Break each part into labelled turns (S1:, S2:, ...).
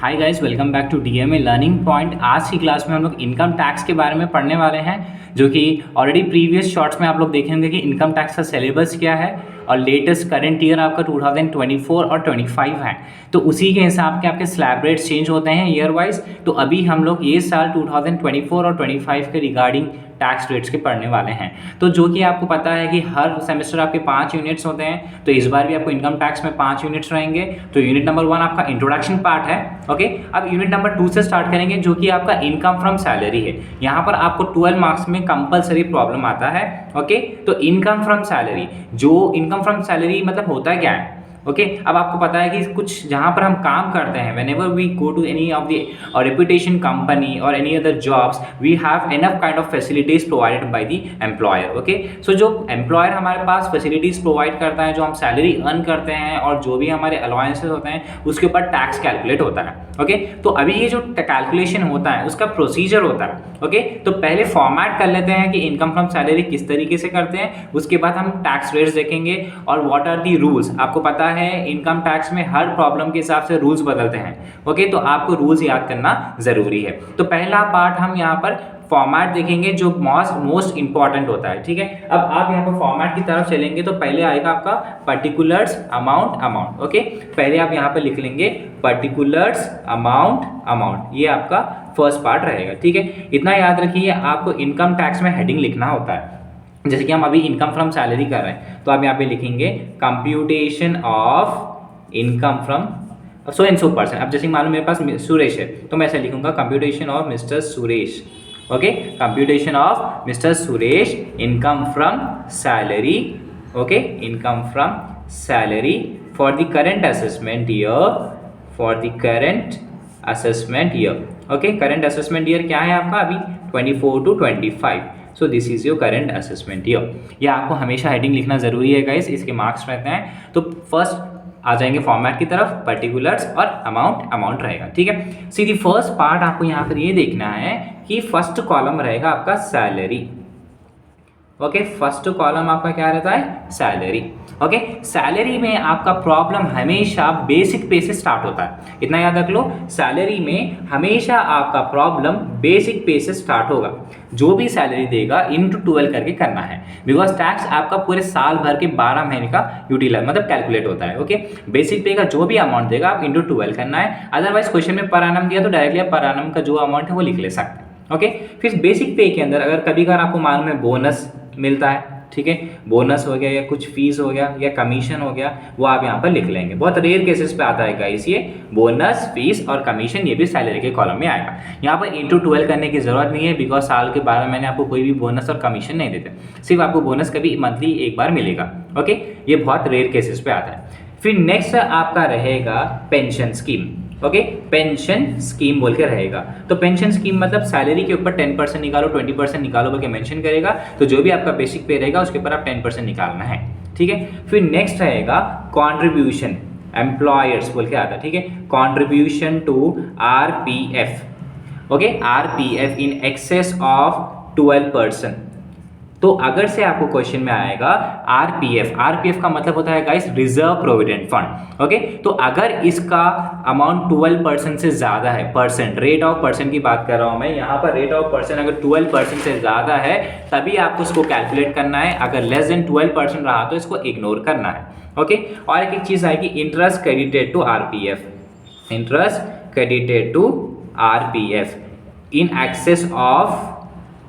S1: Hi guys, welcome back to DMA learning point. आज की class में हम लोग इनकम टैक्स के बारे में पढ़ने वाले हैं, जो कि ऑलरेडी प्रीवियस शॉर्ट्स में आप लोग देखेंगे कि इनकम टैक्स का सिलेबस क्या है और लेटेस्ट करंट ईयर आपका 2024 और 25 है। तो उसी के हिसाब के आपके स्लैब रेट्स चेंज होते हैं ईयर वाइज। तो अभी हम लोग ये साल 2024 और 25 के रिगार्डिंग टैक्स रेट्स के पढ़ने वाले हैं। तो जो कि आपको पता है कि हर सेमेस्टर आपके 5 यूनिट्स होते हैं, तो इस बार भी आपको इनकम टैक्स में 5 यूनिट्स रहेंगे। तो यूनिट नंबर 1 आपका इंट्रोडक्शन पार्ट है। ओके, अब यूनिट नंबर 2 से स्टार्ट करेंगे, जो कि आपका इनकम फ्रॉम सैलरी है। यहाँ पर आपको 12 मार्क्स में कंपलसरी प्रॉब्लम आता है। ओके, तो इनकम फ्रॉम सैलरी, जो इनकम फ्रॉम सैलरी मतलब होता क्या है। ओके, अब आपको पता है कि कुछ जहाँ पर हम काम करते हैं, whenever we go to any of the reputation company और any other jobs, we have enough kind of facilities provided by the employer. Okay, so जो एम्प्लॉयर हमारे पास फैसिलिटीज प्रोवाइड करता है, जो हम सैलरी अर्न करते हैं और जो भी हमारे अलाउंसेस होते हैं, उसके ऊपर टैक्स कैलकुलेट होता है। ओके, तो अभी ये जो कैलकुलेशन होता है उसका प्रोसीजर होता है। ओके, तो पहले फॉर्मेट कर लेते हैं कि इनकम फ्रॉम सैलरी किस तरीके से करते हैं, उसके बाद हम टैक्स रेट्स देखेंगे और व्हाट आर दी रूल्स। आपको पता है इनकम टैक्स में हर प्रॉब्लम के हिसाब से रूल्स बदलते हैं। ओके, तो आपको रूल्स याद करना जरूरी है। तो पहला पार्ट हम यहाँ पर फॉर्मेट देखेंगे, जो मोस्ट इंपॉर्टेंट होता है। ठीक है, अब आप यहाँ पर फॉर्मेट की तरफ चलेंगे तो पहले आएगा आपका पर्टिकुलर्स अमाउंट। ओके, पहले आप यहाँ पे लिख लेंगे पर्टिकुलर्स अमाउंट, ये आपका फर्स्ट पार्ट रहेगा। ठीक है, इतना याद रखिए, आपको इनकम टैक्स में हेडिंग लिखना होता है। जैसे कि हम अभी इनकम फ्रॉम सैलरी कर रहे हैं, तो आप यहाँ पे लिखेंगे computation of income from so and so person. अब जैसे मालूम मेरे पास सुरेश है, तो मैं ऐसे लिखूंगा computation of mister Suresh. Okay, computation of mister Suresh income from salary. Okay, income from salary for the current assessment year. Okay, current assessment year क्या है आपका अभी 24 to 25। So this is your current assessment year. ये आपको हमेशा heading लिखना जरूरी है गाइस, इसके मार्क्स रहते हैं। तो फर्स्ट आ जाएंगे फॉर्मेट की तरफ, पर्टिकुलर्स और अमाउंट रहेगा। ठीक है, सी दी फर्स्ट पार्ट आपको यहाँ पर ये देखना है कि फर्स्ट कॉलम रहेगा आपका सैलरी। ओके, फर्स्ट कॉलम आपका क्या रहता है, सैलरी। ओके, सैलरी में आपका प्रॉब्लम हमेशा बेसिक पे से स्टार्ट होता है, इतना याद रख लो। सैलरी में हमेशा आपका प्रॉब्लम बेसिक पे से स्टार्ट होगा। जो भी सैलरी देगा इंटू 12 करके करना है, बिकॉज टैक्स आपका पूरे साल भर के 12 महीने का यूटिलाइज मतलब कैलकुलेट होता है। ओके, बेसिक पे का जो भी अमाउंट देगा आप इंटू 12 करना है। अदरवाइज क्वेश्चन में पर एनम दिया तो डायरेक्टली आप पर एनम का जो अमाउंट है वो लिख ले सकते हैं। ओके, फिर बेसिक पे के अंदर अगर कभी कभार आपको मालूम है बोनस मिलता है, ठीक है, बोनस हो गया या कुछ फीस हो गया या कमीशन हो गया, वो आप यहाँ पर लिख लेंगे। बहुत रेयर केसेस पे आता है गाइस ये बोनस, फीस और कमीशन, ये भी सैलरी के कॉलम में आएगा। यहाँ पर इंटू 12 करने की जरूरत नहीं है, बिकॉज साल के 12 महीने आपको कोई भी बोनस और कमीशन नहीं देते, सिर्फ आपको बोनस कभी मंथली एक बार मिलेगा। ओके, ये बहुत रेयर केसेस पे आता है। फिर नेक्स्ट आपका रहेगा pension scheme. Okay, pension scheme बोल के रहेगा। तो पेंशन स्कीम मतलब सैलरी के ऊपर 10% निकालो, 20% निकालो बोल के मेंशन करेगा। तो जो भी आपका बेसिक पे रहेगा उसके ऊपर आप 10% निकालना है। ठीक है, फिर नेक्स्ट रहेगा कॉन्ट्रीब्यूशन, एम्प्लॉयर्स बोल के आता है। ठीक है, contribution to RPF। Okay, RPF in excess of 12%। तो अगर से आपको क्वेश्चन में आएगा RPF का मतलब होता है guys reserve provident fund. Okay, तो अगर इसका अमाउंट 12% से ज़्यादा है, परसेंट, रेट ऑफ परसेंट की बात कर रहा हूँ मैं यहाँ पर, रेट ऑफ परसेंट अगर 12% से ज़्यादा है तभी आपको इसको कैलकुलेट करना है। अगर लेस देन 12% रहा तो इसको इग्नोर करना है। ओके, और एक चीज़ आएगी interest credited to RPF in excess of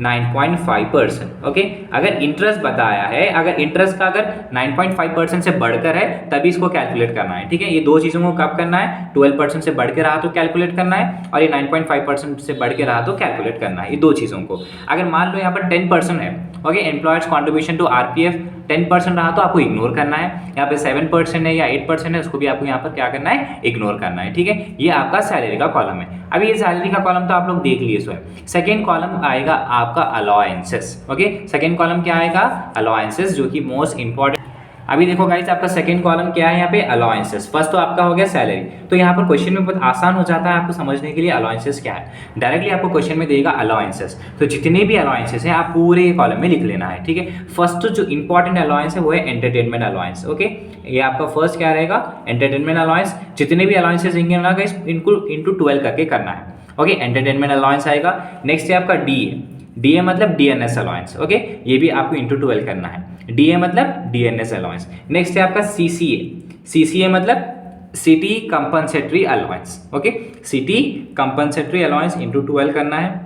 S1: 9.5%। Okay, अगर इंटरेस्ट बताया है, अगर इंटरेस्ट का अगर 9.5% से बढ़कर है तभी इसको कैलकुलेट करना है। ठीक है, ये दो चीज़ों को कब करना है, 12% से बढ़ के रहा तो कैलकुलेट करना है, और ये 9.5% से बढ़ के रहा तो कैलकुलेट करना है, ये दो चीज़ों को। अगर मान लो यहाँ पर 10% है, okay, employer's contribution to RPF 10% रहा तो आपको इग्नोर करना है। यहाँ पे 7% है या 8% है, उसको भी आपको यहाँ पर क्या करना है, इग्नोर करना है। ठीक है, ये आपका सैलरी का कॉलम है। अभी ये सैलरी का कॉलम तो आप लोग देख लिए स्वयं। सेकेंड कॉलम आएगा आपका अलाउंसेस। ओके, सेकेंड कॉलम क्या आएगा, अलाउंसेस, जो कि मोस्ट इंपॉर्टेंट अभी देखो गाइस आपका सेकंड कॉलम क्या है यहाँ पे, अलाउंसेस। फर्स्ट तो आपका हो गया सैलरी, तो यहाँ पर क्वेश्चन में बहुत आसान हो जाता है आपको समझने के लिए अलाउंसेस क्या है। डायरेक्टली आपको क्वेश्चन में देगा अलाउंसेस, तो जितने भी अलाउंसेस हैं आप पूरे कॉलम में लिख लेना है, ठीक है। फर्स्ट जो इंपॉर्टेंट अलाउंस है वो है एंटरटेनमेंट अलाउंस, ओके। ये आपका फर्स्ट क्या रहेगा, एंटरटेनमेंट अलाउंस। जितने भी अलाउंसेस ना गाइस इनको इंटू 12 करके करना है, ओके। एंटरटेनमेंट अलाउंस आएगा। नेक्स्ट है आपका डीए, डीए मतलब डीएनएस अलाउंस, ओके। ये भी आपको इंटू 12 करना है, डीए मतलब डीएनएस अलाउंस। नेक्स्ट है आपका सीसीए, सीसीए मतलब city compensatory allowance, okay. City compensatory allowance into 12 करना है।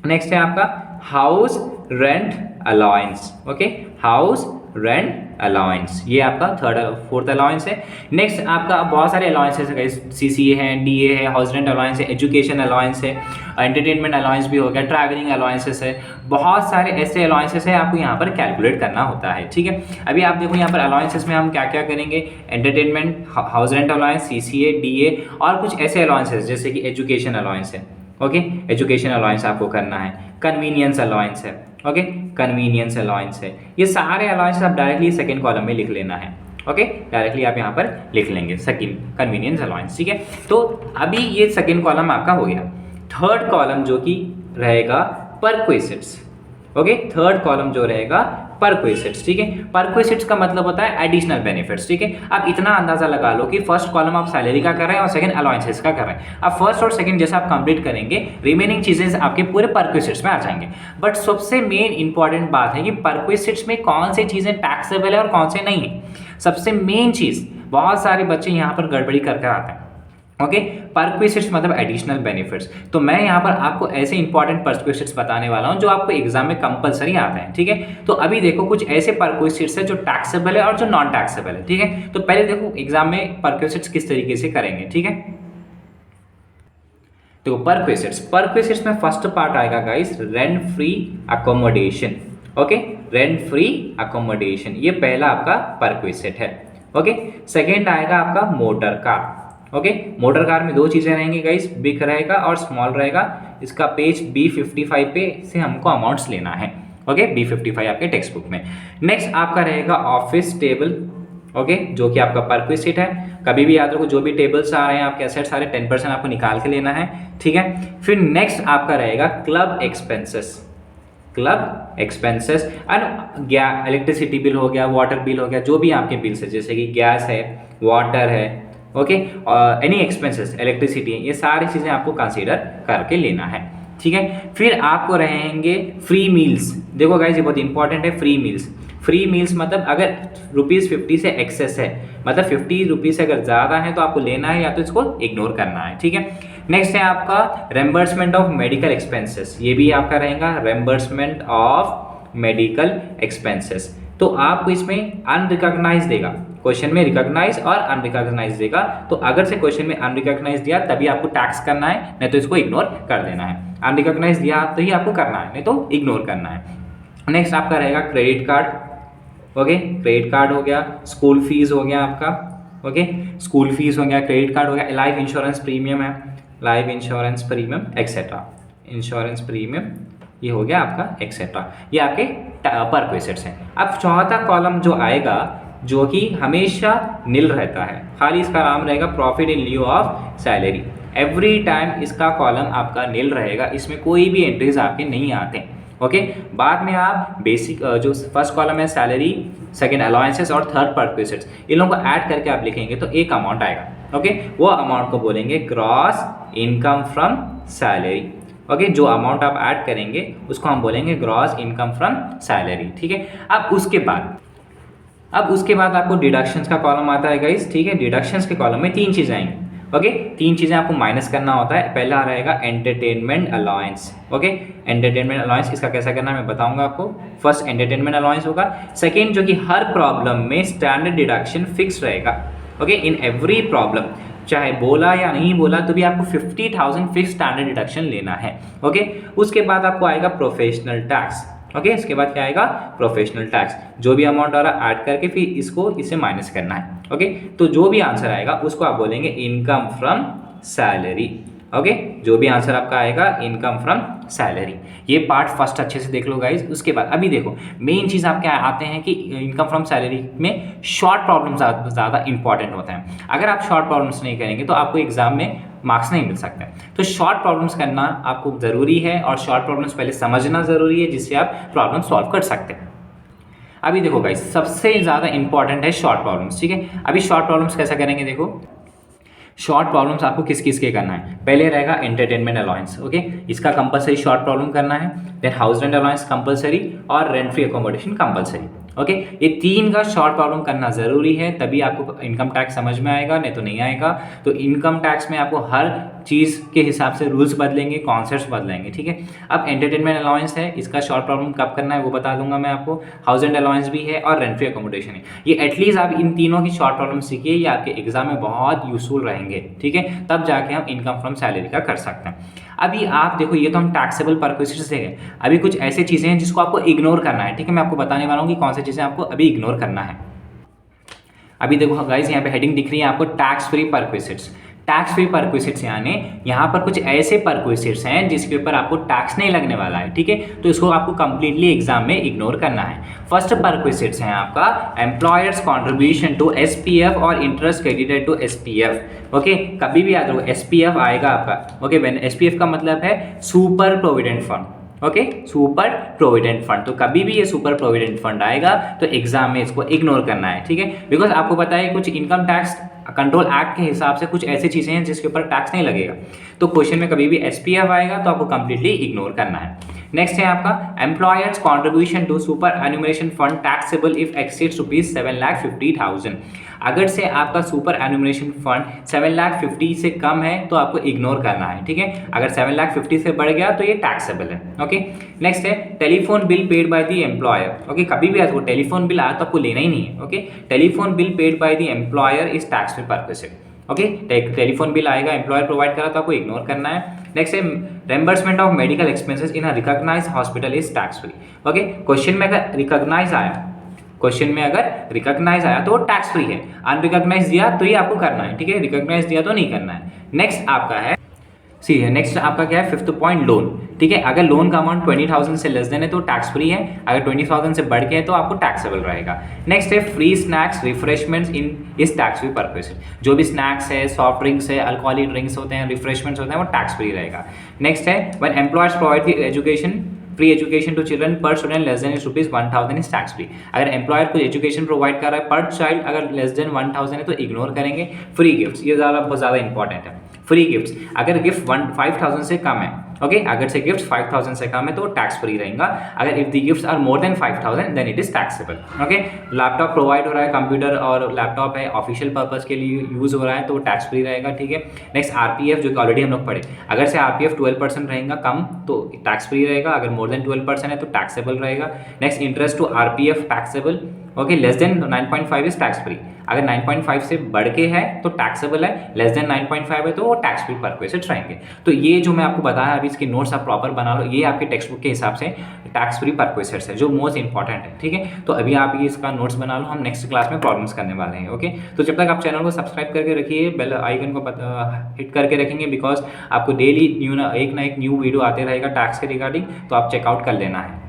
S1: नेक्स्ट है आपका house rent allowance, okay. House rent allowance, ये आपका फोर्थ अलाउंस है। नेक्स्ट आपका बहुत सारे अलाउंसेस है, सीसीए है, डीए है, हाउस रेंट अलाउंस है, एजुकेशन अलाउंस है, एंटरटेनमेंट अलाउंस भी हो गया, ट्रैवलिंग अलाउंसेस है, बहुत सारे ऐसे अलाउंसेस है आपको यहाँ पर कैलकुलेट करना होता है, ठीक है। अभी आप देखो यहाँ पर अलाउंसेस में हम क्या क्या करेंगे, entertainment, house rent allowance, CCA, DA और कुछ ऐसे अलाउंसेस जैसे कि एजुकेशन अलाउंस है, ओके। एजुकेशन अलाउंस आपको करना है, कन्वीनियंस अलाउंस है, ओके। कन्वीनियंस अलाउंस है, ये सारे अलाउंस आप डायरेक्टली सेकंड कॉलम में लिख लेना है, ओके। डायरेक्टली आप यहाँ पर लिख लेंगे सेकंड कन्वीनियंस अलाउंस, ठीक है। तो अभी ये सेकंड कॉलम आपका हो गया। थर्ड कॉलम जो कि रहेगा परक्विसिट्स, ओके। थर्ड कॉलम जो रहेगा परक्विसिट्स, ठीक है। परक्विसिट्स का मतलब होता है एडिशनल बेनिफिट्स, ठीक है। आप इतना अंदाजा लगा लो कि फर्स्ट कॉलम आप सैलरी का कर रहे हैं और सेकंड अलाउंसेस का कर रहे हैं। अब फर्स्ट और सेकंड जैसा आप कंप्लीट करेंगे रिमेनिंग चीजें आपके पूरे परक्विसिट्स में आ जाएंगे। बट सबसे मेन इंपॉर्टेंट बात है कि परक्विसिट्स में कौन सी चीजें टैक्सेबल है और कौन से नहीं है। सबसे मेन चीज, बहुत सारे बच्चे यहाँ पर गड़बड़ी करके आते हैं, ओके। परक्विसिट्स मतलब एडिशनल बेनिफिट्स। तो मैं यहाँ पर आपको ऐसे इंपॉर्टेंट परक्विसिट्स बताने वाला हूँ जो आपको एग्जाम में कंपलसरी आते हैं, ठीक है। तो अभी देखो कुछ ऐसे परक्विसिट्स है जो टैक्सेबल है और जो नॉन टैक्सेबल है, ठीक है। तो पहले देखो एग्जाम में परक्विसिट्स किस तरीके से करेंगे, ठीक है। तो परक्विसिट्स में फर्स्ट पार्ट आएगा guys rent free accommodation, okay. Rent free accommodation ये पहला आपका परक्विसिट है, ओके। सेकेंड आएगा आपका motor car, okay. Motor car में दो चीजें रहेंगी गाइस, बिग रहेगा और स्मॉल रहेगा। इसका पेज B55 पे से हमको अमाउंट्स लेना है, ओके। B55 आपके टेक्स्ट बुक में। नेक्स्ट आपका रहेगा ऑफिस टेबल, ओके, जो कि आपका परक्विसिट है। कभी भी याद रखो जो भी टेबल्स आ रहे हैं आपके एसेट सारे 10% आपको निकाल के लेना है, ठीक है। फिर नेक्स्ट आपका रहेगा club expenses, club expenses and electricity bill हो गया, वाटर बिल हो गया, जो भी आपके बिल्स है जैसे कि गैस है, वाटर है, ओके। एनी एक्सपेंसेस, इलेक्ट्रिसिटी है, ये सारी चीज़ें आपको कंसीडर करके लेना है, ठीक है। फिर आपको रहेंगे फ्री मील्स। देखो गाइस ये बहुत इंपॉर्टेंट है, फ्री मील्स। फ्री मील्स मतलब अगर ₹50 से एक्सेस है, मतलब ₹50 से अगर ज़्यादा है तो आपको लेना है या तो इसको इग्नोर करना है, ठीक है। नेक्स्ट है आपका रेम्बर्समेंट ऑफ मेडिकल एक्सपेंसेस, ये भी आपका रहेगा रेम्बर्समेंट ऑफ मेडिकल एक्सपेंसेस। तो आपको इसमें अनरिकॉग्नाइज देगा, क्वेश्चन में रिकॉग्नाइज और अनरिकॉग्नाइज देगा। तो अगर से क्वेश्चन में अनरिकॉग्नाइज दिया तभी आपको टैक्स करना है, नहीं तो इसको इग्नोर कर देना है। अनरिकॉग्नाइज दिया तो ही आपको करना है, नहीं तो इग्नोर करना है। नेक्स्ट आपका रहेगा credit card, okay. Credit card हो गया, स्कूल फीस हो गया आपका, ओके। स्कूल फीस हो गया, क्रेडिट कार्ड हो गया, लाइफ इंश्योरेंस प्रीमियम है, life insurance premium etcetera, insurance premium ये हो गया आपका एक्सेट्रा। ये आपके परक्विसिट्स हैं। अब चौथा कॉलम जो आएगा जो कि हमेशा नील रहता है, खाली इसका नाम रहेगा profit in लिeu of salary. Every time इसका कॉलम आपका नील रहेगा, इसमें कोई भी एंट्रीज आपके नहीं आते, ओके। बाद में आप बेसिक जो फर्स्ट कॉलम है सैलरी, सेकंड अलाउंसेस और थर्ड परक्विसिट्स, इन लोगों को ऐड करके आप लिखेंगे तो एक अमाउंट आएगा, ओके। वो अमाउंट को बोलेंगे gross income from salary, okay. जो अमाउंट आप ऐड करेंगे उसको हम बोलेंगे ग्रॉस इनकम फ्रॉम सैलरी, ठीक है। अब उसके बाद आपको डिडक्शंस का कॉलम आता है गाइस, ठीक है। डिडक्शंस के कॉलम में तीन चीज़ें आएंगी, ओके। तीन चीज़ें आपको माइनस करना होता है। पहला रहेगा entertainment allowance, okay. Entertainment allowance इसका कैसा करना है मैं बताऊंगा आपको। फर्स्ट एंटरटेनमेंट अलाउंस होगा। सेकेंड जो कि हर प्रॉब्लम में स्टैंडर्ड डिडक्शन फिक्स रहेगा, ओके। इन एवरी प्रॉब्लम चाहे बोला या नहीं बोला तो भी आपको 50,000 फिक्स स्टैंडर्ड डिडक्शन लेना है, ओके। उसके बाद आपको आएगा प्रोफेशनल टैक्स, ओके। इसके बाद क्या आएगा प्रोफेशनल टैक्स, जो भी अमाउंट आ रहा है ऐड करके फिर इससे माइनस करना है, ओके। तो जो भी आंसर आएगा उसको आप बोलेंगे इनकम फ्रॉम सैलरी, ओके, जो भी आंसर आपका आएगा इनकम फ्रॉम सैलरी। ये पार्ट फर्स्ट अच्छे से देख लो गाइज। उसके बाद अभी देखो मेन चीज़ आप क्या आते हैं कि इनकम फ्रॉम सैलरी में शॉर्ट प्रॉब्लम ज़्यादा इंपॉर्टेंट होते हैं। अगर आप शॉर्ट प्रॉब्लम्स नहीं करेंगे तो आपको एग्जाम में मार्क्स नहीं मिल सकते। तो शॉर्ट प्रॉब्लम्स करना आपको ज़रूरी है और शॉर्ट प्रॉब्लम्स पहले समझना ज़रूरी है जिससे आप प्रॉब्लम सॉल्व कर सकते हैं। अभी देखो गाइस सबसे ज़्यादा इंपॉर्टेंट है शॉर्ट प्रॉब्लम्स, ठीक है। अभी शॉर्ट प्रॉब्लम्स कैसा करेंगे, देखो शॉर्ट प्रॉब्लम्स आपको किस किस के करना है। पहले रहेगा एंटरटेनमेंट अलाउंस, ओके, इसका कंपलसरी शॉर्ट प्रॉब्लम करना है। Then house rent allowance compulsory और rent free accommodation compulsory, okay. ये तीन का शॉर्ट प्रॉब्लम करना ज़रूरी है, तभी आपको इनकम टैक्स समझ में आएगा, नहीं तो नहीं आएगा। तो इनकम टैक्स में आपको हर चीज़ के हिसाब से रूल्स बदलेंगे, कॉन्सेप्ट्स बदलेंगे, ठीक है। अब एंटरटेनमेंट अलाउंस है, इसका शॉर्ट प्रॉब्लम कब करना है वो बता दूंगा मैं आपको। हाउस रेंट अलाउंस भी है और रेंट फ्री अकोमोडेशन है। ये एटलीस्ट आप इन तीनों की शॉर्ट प्रॉब्लम सीखिए, ये आपके एग्जाम में बहुत यूजफुल रहेंगे, ठीक है। तब जाके हम इनकम फ्रॉम सैलरी का कर सकते हैं। अभी आप देखो ये तो हम टैक्सेबल परक्विजिट्स से है। अभी कुछ ऐसी चीज़ें हैं जिसको आपको इग्नोर करना है, ठीक है। मैं आपको बताने वाला हूँ कि कौन सी चीज़ें आपको अभी इग्नोर करना है। अभी देखो गाइस यहाँ पे हेडिंग दिख रही है आपको, tax free perquisites. Tax free perquisites यानी यहाँ पर कुछ ऐसे परक्विजिट्स हैं जिसके ऊपर आपको टैक्स नहीं लगने वाला है, ठीक है। तो इसको आपको कंप्लीटली एग्जाम में इग्नोर करना है। फर्स्ट परक्विजिट्स है आपका एम्प्लॉयर्स कॉन्ट्रीब्यूशन टू एसपीएफ और interest credited to SPF, okay. कभी भी याद रखो एसपीएफ आएगा आपका, ओके। व्हेन एसपीएफ का मतलब है super provident fund, okay, super provident fund. तो कभी भी ये सुपर प्रोविडेंट फंड आएगा तो एग्जाम में इसको इग्नोर करना है, ठीक है। बिकॉज आपको पता है कुछ इनकम टैक्स कंट्रोल एक्ट के हिसाब से कुछ ऐसी चीज़ें हैं जिसके ऊपर टैक्स नहीं लगेगा। तो क्वेश्चन में कभी भी एसपीएफ आएगा तो आपको कंप्लीटली इग्नोर करना है। नेक्स्ट है आपका employer's contribution to superannuation fund taxable if exceeds ₹7,50,000। अगर से आपका सुपर एन्यूमरेशन फंड 7,50,000 से कम है तो आपको इग्नोर करना है, ठीक है। अगर 7,50,000 से बढ़ गया तो ये टैक्सेबल है, ओके। नेक्स्ट है telephone bill paid by the employer, okay. कभी भी आपको टेलीफोन बिल आया तो आपको लेना ही नहीं है, okay. Telephone bill paid by the employer is tax free perquisite, okay. Telephone bill आएगा एम्प्लॉयर प्रोवाइड करा तो आपको इग्नोर करना है। नेक्स्ट है reimbursement of medical expenses in a recognised hospital is tax free, okay. Question में अगर recognise आया, क्वेश्चन में अगर रिकॉग्नाइज आया तो टैक्स फ्री है, अनरिकॉग्नाइज दिया तो ये आपको करना है, ठीक है। रिकॉग्नाइज दिया तो नहीं करना है। नेक्स्ट आपका है सी है, नेक्स्ट आपका क्या है, फिफ्थ पॉइंट लोन, ठीक है। अगर लोन का अमाउंट 20,000 से लेस देन है तो टैक्स फ्री है, अगर 20,000 से बढ़ के है तो आपको टैक्सेबल रहेगा। नेक्स्ट है फ्री स्नैक्स रिफ्रेशमेंट्स इन इस टैक्स फ्री परक्विजिट। जो भी स्नैक्स है, सॉफ्ट ड्रिंक्स है, अल्कोहलिक ड्रिंक्स होते हैं, रिफ्रेशमेंट्स होते हैं, वो टैक्स फ्री रहेगा। नेक्स्ट है when employers provide the education free education to children per student less than ₹1,000 is tax free. अगर एम्प्लॉयर को एजुकेशन प्रोवाइड कर रहा है पर चाइल्ड अगर लेस देन 1,000 है तो इग्नोर करेंगे। फ्री गिफ्ट्स, ये बहुत ज़्यादा इंपॉर्टेंट है। फ्री गिफ्ट्स अगर गिफ्ट 5,000 से कम है, ओके, अगर से गिफ्ट 5,000 से कम है तो टैक्स फ्री रहेगा। अगर if the gifts are more than 5,000 then it is taxable, okay. Laptop provide हो रहा है, कंप्यूटर और लैपटॉप है, ऑफिशियल पर्पस के लिए यूज हो रहा है तो टैक्स फ्री रहेगा, ठीक है। नेक्स्ट आरपीएफ जो कि ऑलरेडी हम लोग पढ़े, अगर से आरपीएफ 12% रहेगा कम तो टैक्स फ्री रहेगा, अगर मोर देन 12% है तो टैक्सेबल रहेगा। Next interest to RPF taxable, okay, less than 9.5 is tax free. अगर 9.5 से बढ़ के है तो टैक्सेबल है, लेस देन 9.5 है तो वो टैक्स फ्री परक्विजिट्स रहेंगे। तो ये जो मैं आपको बताया अभी इसके नोट्स आप प्रॉपर बना लो, ये आपके टेक्स्ट बुक के हिसाब से टैक्स फ्री परक्विजिट्स है जो मोस्ट इंपॉर्टेंट है, ठीक है। तो अभी आप ये इसका नोट्स बना लो, हम नेक्स्ट क्लास में प्रॉब्लम्स करने वाले हैं, ओके। तो जब तक आप चैनल को सब्सक्राइब करके रखिए, बेल आइकन को हिट करके रखेंगे, बिकॉज आपको डेली एक ना एक न्यू वीडियो आते रहेगा टैक्स के रिगार्डिंग, तो आप चेकआउट कर लेना है।